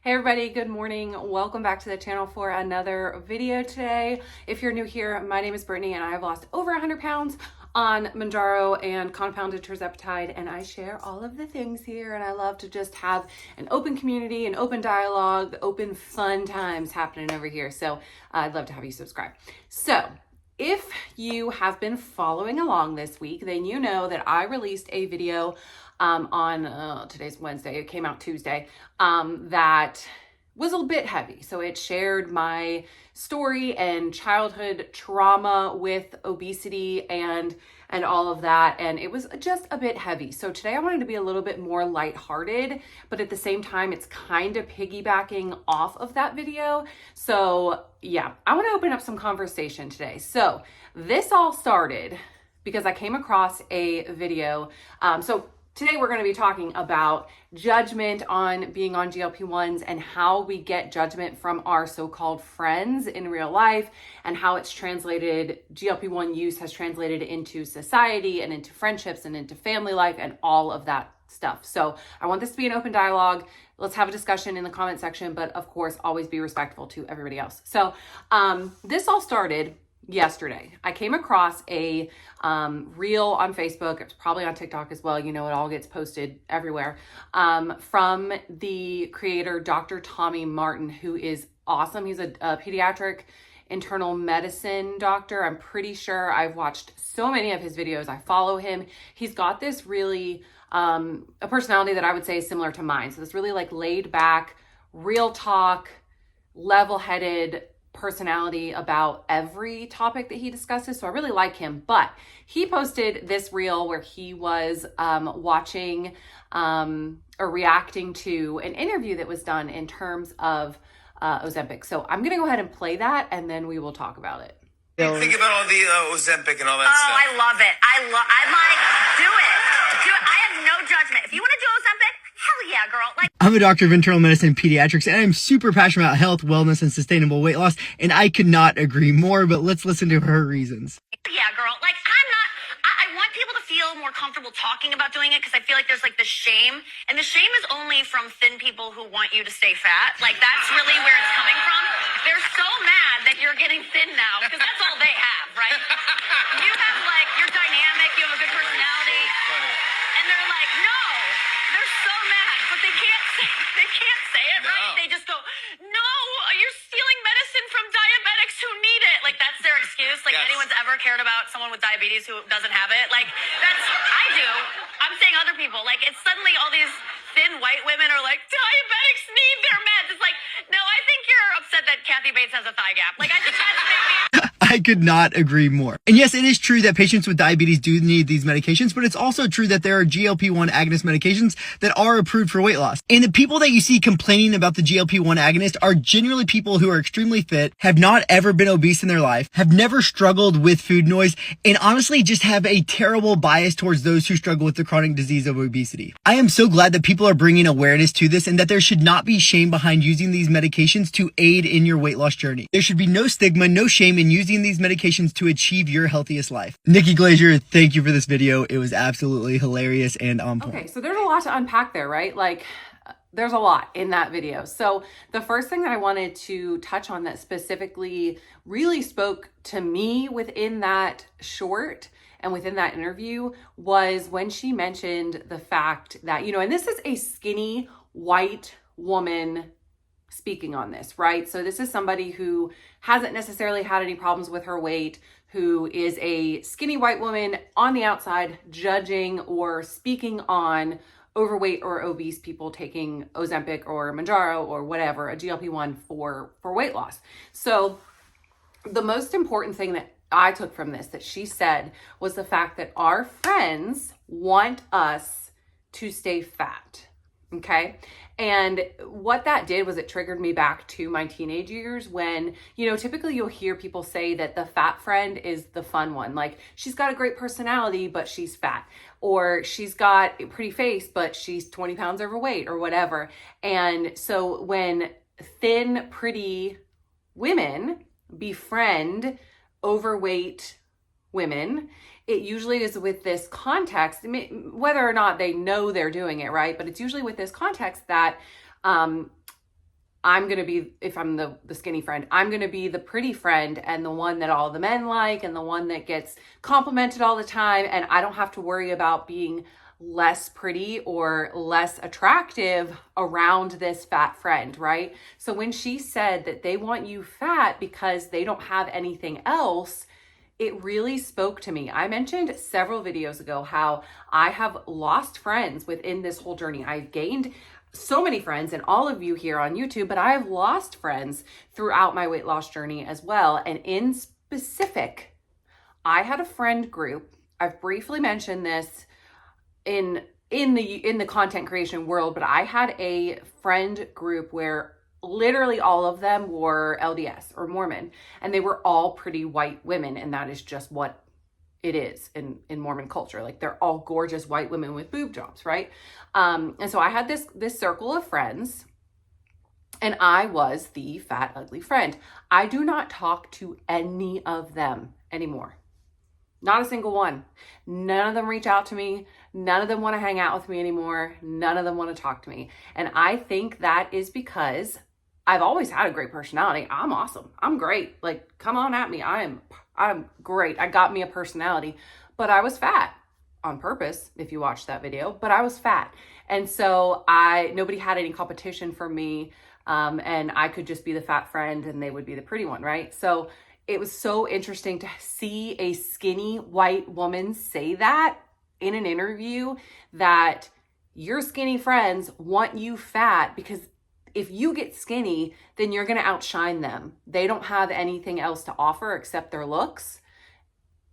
Hey everybody, good morning. Welcome back to the channel for another video today. If you're new here, my name is Brittany and I have lost over 100 pounds on Mounjaro and compounded terzepatide, and I share all of the things here, and I love to just have an open community, an open dialogue, open fun times happening over here. So I'd love to have you subscribe. So if you have been following along this week, then you know that I released a video on today's Wednesday, it came out Tuesday, that was a bit heavy. So it shared my story and childhood trauma with obesity and all of that, and it was just a bit heavy. So today I wanted to be a little bit more lighthearted, but at the same time it's kind of piggybacking off of that video. So yeah, I want to open up some conversation today. So this all started because I came across a video. Today we're going to be talking about judgment on being on GLP-1s and how we get judgment from our so-called friends in real life, and how it's translated, GLP-1 use has translated into society and into friendships and into family life and all of that stuff. So I want this to be an open dialogue. Let's have a discussion in the comment section, but of course, always be respectful to everybody else. So this all started yesterday. I came across a reel on Facebook. It's probably on TikTok as well. You know, it all gets posted everywhere, from the creator, Dr. Tommy Martin, who is awesome. He's a pediatric internal medicine doctor. I'm pretty sure I've watched so many of his videos. I follow him. He's got this really, a personality that I would say is similar to mine. So this really like laid back, real talk, level-headed personality about every topic that he discusses. So I really like him, but he posted this reel where he was watching or reacting to an interview that was done in terms of Ozempic. So I'm going to go ahead and play that and then we will talk about it. Think about all the Ozempic and all that stuff. Oh, I love it. I'm like, do it. Do it. I have no judgment. If you want to do Ozempic, hell yeah, girl. Like, I'm a doctor of internal medicine and pediatrics, and I'm super passionate about health, wellness, and sustainable weight loss, and I could not agree more, but let's listen to her reasons. yeah, girl. Like, I want people to feel more comfortable talking about doing it because I feel like there's like this shame, and the shame is only from thin people who want you to stay fat. Like, that's really where it's coming from. They're so mad that you're getting thin now because that's all they have, right? You have like, you're dynamic, you have a good personality, and they're like, no, they're so mad, but they can't say it, No. right? They just go, no, you're stealing medicine from diabetics who need it. Like, that's their excuse. Like, Yes. anyone's ever cared about someone with diabetes who doesn't have it? Like, that's, I do. I'm saying other people. Like, it's suddenly all these thin white women are like, diabetics need their meds. It's like, no, I think you're upset that Kathy Bates has a thigh gap. Like, I think that's maybe... I could not agree more. And yes, it is true that patients with diabetes do need these medications, but it's also true that there are GLP-1 agonist medications that are approved for weight loss. And the people that you see complaining about the GLP-1 agonist are generally people who are extremely fit, have not ever been obese in their life, have never struggled with food noise, and honestly just have a terrible bias towards those who struggle with the chronic disease of obesity. I am so glad that people are bringing awareness to this and that there should not be shame behind using these medications to aid in your weight loss journey. There should be no stigma, no shame in using these medications to achieve your healthiest life. Nikki Glazier, thank you for this video. It was absolutely hilarious and on point. Okay, so there's a lot to unpack there, right? Like, there's a lot in that video. So the first thing that I wanted to touch on that specifically really spoke to me within that short and within that interview was when she mentioned the fact that, you know, and this is a skinny white woman speaking on this, right? So this is somebody who hasn't necessarily had any problems with her weight, who is a skinny white woman on the outside judging or speaking on overweight or obese people taking Ozempic or Mounjaro or whatever, a GLP-1 for weight loss. So the most important thing that I took from this that she said was the fact that our friends want us to stay fat. Okay. And what that did was it triggered me back to my teenage years when, you know, typically you'll hear people say that the fat friend is the fun one. Like, she's got a great personality, but she's fat, or she's got a pretty face, but she's 20 pounds overweight or whatever. And so when thin, pretty women befriend overweight women, it usually is with this context, whether or not they know they're doing it, right? But it's usually with this context that I'm going to be, if I'm the skinny friend, I'm going to be the pretty friend and the one that all the men like and the one that gets complimented all the time. And I don't have to worry about being less pretty or less attractive around this fat friend, right? So when she said that they want you fat because they don't have anything else, it really spoke to me. I mentioned several videos ago how I have lost friends within this whole journey. I've gained so many friends and all of you here on YouTube, but I have lost friends throughout my weight loss journey as well. And in specific, I had a friend group. I've briefly mentioned this in the content creation world, but I had a friend group where literally all of them were LDS or Mormon, and they were all pretty white women, and that is just what it is in Mormon culture. Like, they're all gorgeous white women with boob jobs, right? And so I had this circle of friends, and I was the fat, ugly friend. I do not talk to any of them anymore. Not a single one. None of them reach out to me. None of them want to hang out with me anymore. None of them want to talk to me. And I think that is because I've always had a great personality. I'm awesome. I'm great. Like, come on at me. I'm great. I got me a personality, but I was fat on purpose. If you watched that video, but I was fat. And so nobody had any competition for me. And I could just be the fat friend and they would be the pretty one. Right. So it was so interesting to see a skinny white woman say that in an interview, that your skinny friends want you fat because if you get skinny, then you're going to outshine them. They don't have anything else to offer except their looks,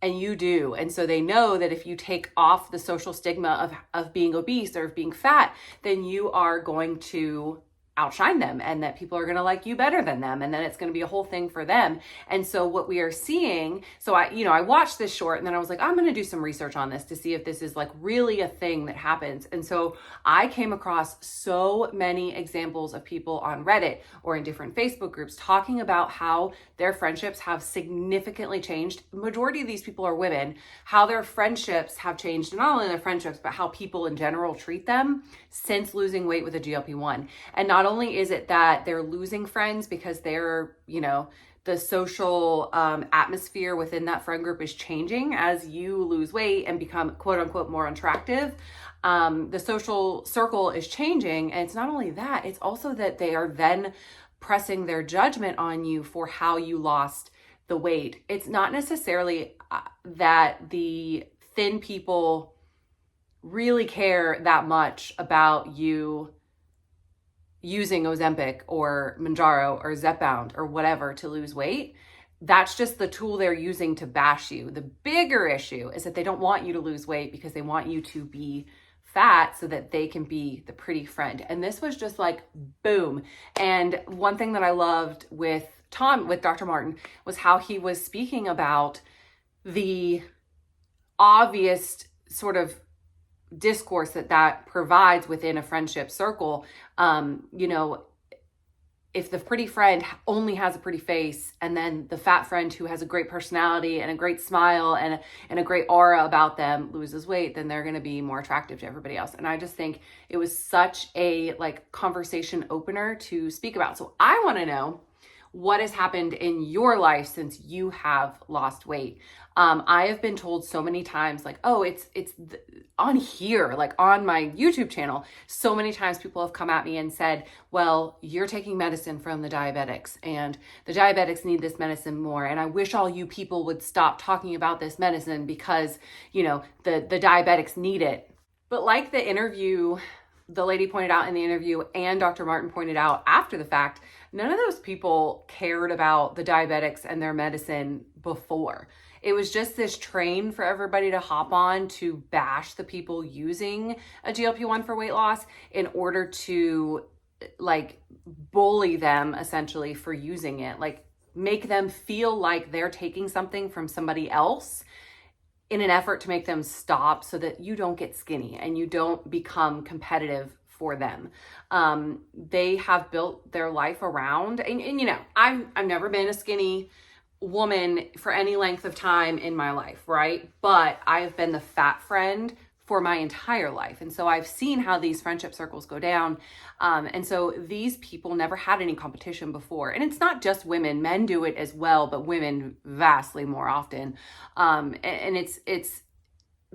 and you do. And so they know that if you take off the social stigma of being obese or of being fat, then you are going to outshine them, and that people are going to like you better than them, and then it's going to be a whole thing for them. And so what we are seeing, so I watched this short, and then I was like, I'm going to do some research on this to see if this is like really a thing that happens. And so I came across so many examples of people on Reddit or in different Facebook groups talking about how their friendships have significantly changed. The majority of these people are women. How their friendships have changed, and not only their friendships, but how people in general treat them since losing weight with a GLP-1. And not only is it that they're losing friends because they're, the social atmosphere within that friend group is changing as you lose weight and become quote unquote more attractive. The social circle is changing. And it's not only that, it's also that they are then pressing their judgment on you for how you lost the weight. It's not necessarily that the thin people really care that much about you using Ozempic or Mounjaro or Zepbound or whatever to lose weight. That's just the tool they're using to bash you. The bigger issue is that they don't want you to lose weight because they want you to be fat so that they can be the pretty friend. And this was just like, boom. And one thing that I loved with Dr. Martin, was how he was speaking about the obvious sort of discourse that provides within a friendship circle. If the pretty friend only has a pretty face, and then the fat friend who has a great personality and a great smile and a great aura about them loses weight, then they're going to be more attractive to everybody else. And I just think it was such a conversation opener to speak about. So I want to know what has happened in your life since you have lost weight. I have been told so many times, it's on here, on my YouTube channel, so many times people have come at me and said, well, you're taking medicine from the diabetics, and the diabetics need this medicine more. And I wish all you people would stop talking about this medicine because, the diabetics need it. But like the interview, the lady pointed out in the interview, and Dr. Martin pointed out after the fact, none of those people cared about the diabetics and their medicine before. It was just this train for everybody to hop on to bash the people using a GLP-1 for weight loss in order to bully them essentially for using it, make them feel like they're taking something from somebody else in an effort to make them stop so that you don't get skinny and you don't become competitive for them. They have built their life around, and I've never been a skinny woman for any length of time in my life, right? But I have been the fat friend for my entire life. And so I've seen how these friendship circles go down. And so these people never had any competition before. And it's not just women, men do it as well, but women vastly more often. And it's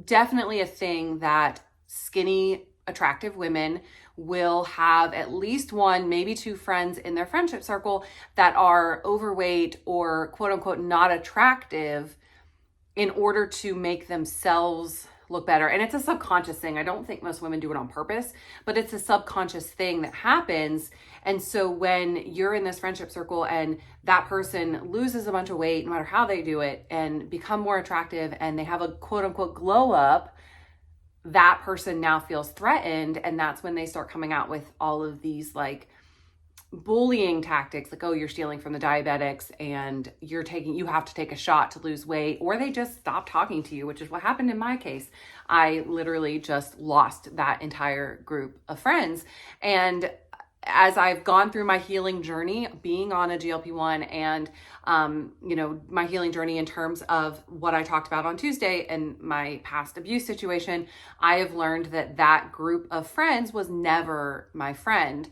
definitely a thing that skinny, attractive women will have at least one, maybe two friends in their friendship circle that are overweight or quote unquote not attractive in order to make themselves look better. And it's a subconscious thing. I don't think most women do it on purpose, but it's a subconscious thing that happens. And so when you're in this friendship circle and that person loses a bunch of weight, no matter how they do it, and become more attractive and they have a quote unquote glow up, that person now feels threatened. And that's when they start coming out with all of these like bullying tactics, like, oh, you're stealing from the diabetics and you have to take a shot to lose weight, or they just stop talking to you, which is what happened in my case. I literally just lost that entire group of friends. And as I've gone through my healing journey, being on a GLP-1 and, my healing journey in terms of what I talked about on Tuesday and my past abuse situation, I have learned that group of friends was never my friend.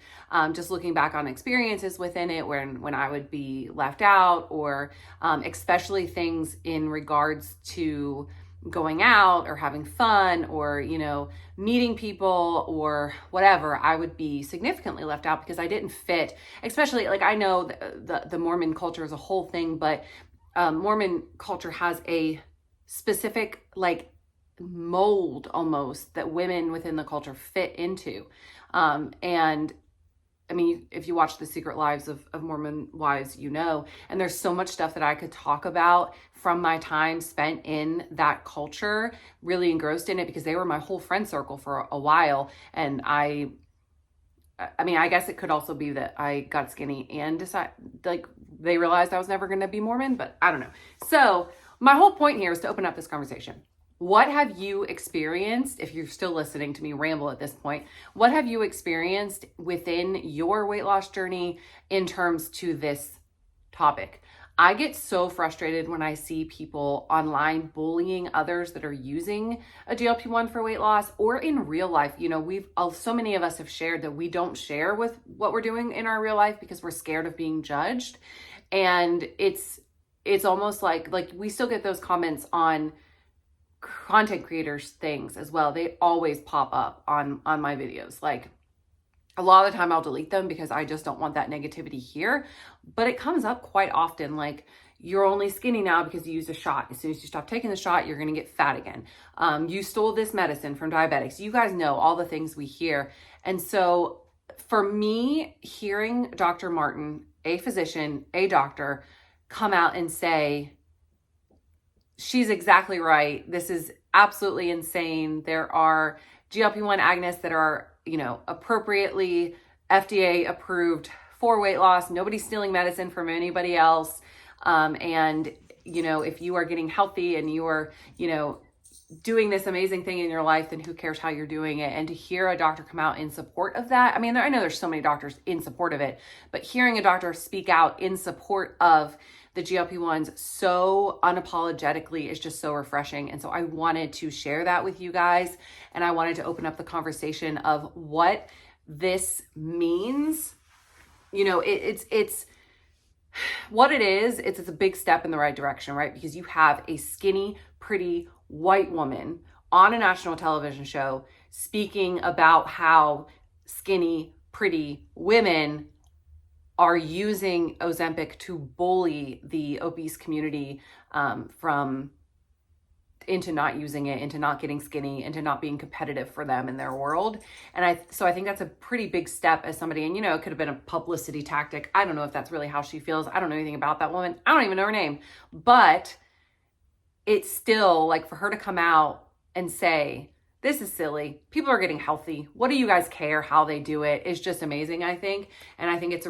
Just looking back on experiences within it when I would be left out, or especially things in regards to going out or having fun or, meeting people or whatever, I would be significantly left out because I didn't fit. Especially, like, I know the Mormon culture is a whole thing, but Mormon culture has a specific like mold almost that women within the culture fit into. And I mean, if you watch The Secret Lives of Mormon Wives, and there's so much stuff that I could talk about from my time spent in that culture, really engrossed in it because they were my whole friend circle for a while. And I guess it could also be that I got skinny and they realized I was never going to be Mormon, but I don't know. So my whole point here is to open up this conversation. What have you experienced, if you're still listening to me ramble at this point, what have you experienced within your weight loss journey in terms to this topic? I get so frustrated when I see people online bullying others that are using a GLP-1 for weight loss, or in real life. So many of us have shared that we don't share with what we're doing in our real life because we're scared of being judged. And it's almost like we still get those comments on content creators things as well. They always pop up on my videos. Like, a lot of the time I'll delete them because I just don't want that negativity here, but it comes up quite often. Like, you're only skinny now because you used a shot. As soon as you stop taking the shot, you're going to get fat again. You stole this medicine from diabetics. You guys know all the things we hear. And so for me, hearing Dr. Martin, a physician, a doctor, come out and say, she's exactly right, this is absolutely insane. There are GLP-1 agonists that are, appropriately FDA approved for weight loss. Nobody's stealing medicine from anybody else. And, if you are getting healthy and you are, doing this amazing thing in your life, then who cares how you're doing it? And to hear a doctor come out in support of that, I know there's so many doctors in support of it, but hearing a doctor speak out in support of the GLP-1s so unapologetically is just so refreshing. And so I wanted to share that with you guys. And I wanted to open up the conversation of what this means. It's what it is. It's a big step in the right direction, right? Because you have a skinny, pretty white woman on a national television show speaking about how skinny, pretty women are using Ozempic to bully the obese community into not using it, into not getting skinny, into not being competitive for them in their world. And so I think that's a pretty big step as somebody, and it could have been a publicity tactic. I don't know if that's really how she feels. I don't know anything about that woman. I don't even know her name, but it's still like, for her to come out and say, this is silly, people are getting healthy, what do you guys care how they do it, is just amazing, I think. And I think it's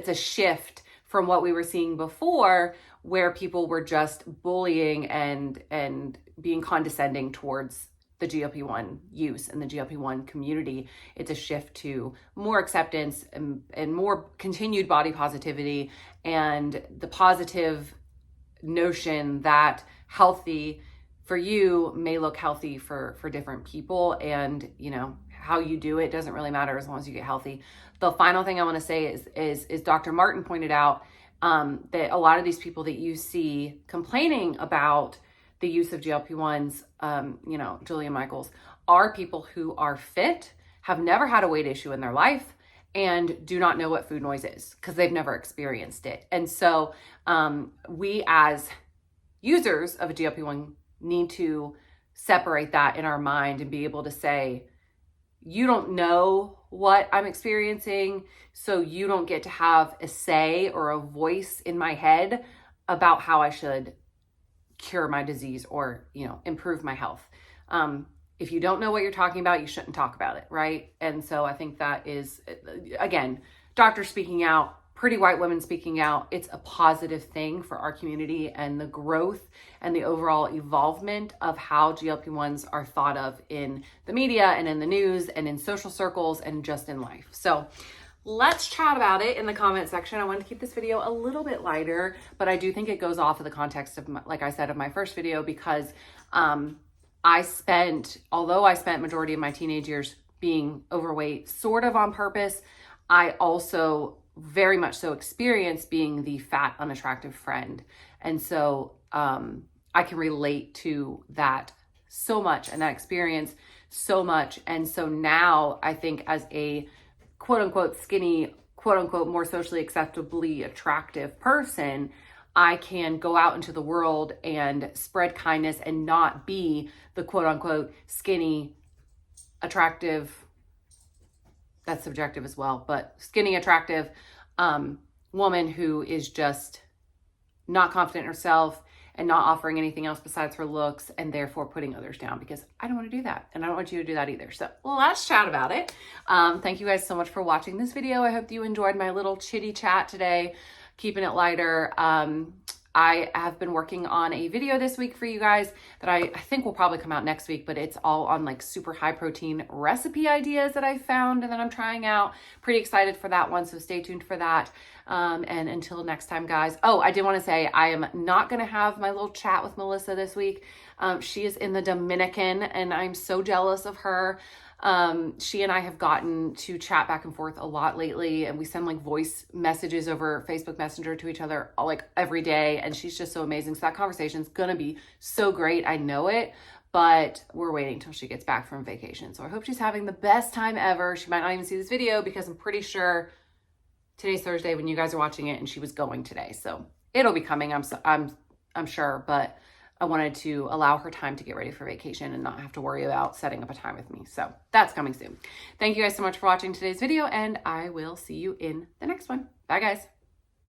a shift from what we were seeing before, where people were just bullying and being condescending towards the GLP-1 use and the GLP-1 community. It's a shift to more acceptance and more continued body positivity, and the positive notion that healthy, for you may look healthy for different people, and you know, how you do it doesn't really matter as long as you get healthy. The final thing I want to say is Dr. Martin pointed out that a lot of these people that you see complaining about the use of GLP-1s, you know, Julia Michaels, are people who are fit, have never had a weight issue in their life, and do not know what food noise is because they've never experienced it. And so we as users of a GLP-1 need to separate that in our mind and be able to say, you don't know what I'm experiencing, so you don't get to have a say or a voice in my head about how I should cure my disease or, you know, improve my health. If you don't know what you're talking about, you shouldn't talk about it, right? And so I think that is, again, doctors speaking out, pretty white women speaking out. It's a positive thing for our community and the growth and the overall evolvement of how GLP-1s are thought of in the media and in the news and in social circles and just in life. So let's chat about it in the comment section. I wanted to keep this video a little bit lighter, but I do think it goes off of the context of, like I said, of my first video, because although I spent majority of my teenage years being overweight, sort of on purpose, I also very much so experienced being the fat, unattractive friend. And so I can relate to that so much and that experience so much. And so now I think as a quote unquote skinny, quote unquote more socially acceptably attractive person, I can go out into the world and spread kindness and not be the quote unquote skinny, attractive, that's subjective as well, but skinny, attractive woman who is just not confident in herself and not offering anything else besides her looks, and therefore putting others down, because I don't want to do that. And I don't want you to do that either. So let's chat about it. Thank you guys so much for watching this video. I hope you enjoyed my little chitty chat today, keeping it lighter. I have been working on a video this week for you guys that I think will probably come out next week, but it's all on like super high protein recipe ideas that I found and that I'm trying out. Pretty excited for that one, so stay tuned for that. And until next time, guys. Oh, I did want to say I am not going to have my little chat with Melissa this week. She is in the Dominican and I'm so jealous of her. She and I have gotten to chat back and forth a lot lately, and we send like voice messages over Facebook Messenger to each other like every day, and she's just so amazing. So that conversation's gonna be so great. I know it, but we're waiting till she gets back from vacation. So I hope she's having the best time ever. She might not even see this video because I'm pretty sure today's Thursday when you guys are watching it, and she was going today. So it'll be coming, I'm sure, but I wanted to allow her time to get ready for vacation and not have to worry about setting up a time with me. So that's coming soon. Thank you guys so much for watching today's video, and I will see you in the next one. Bye, guys.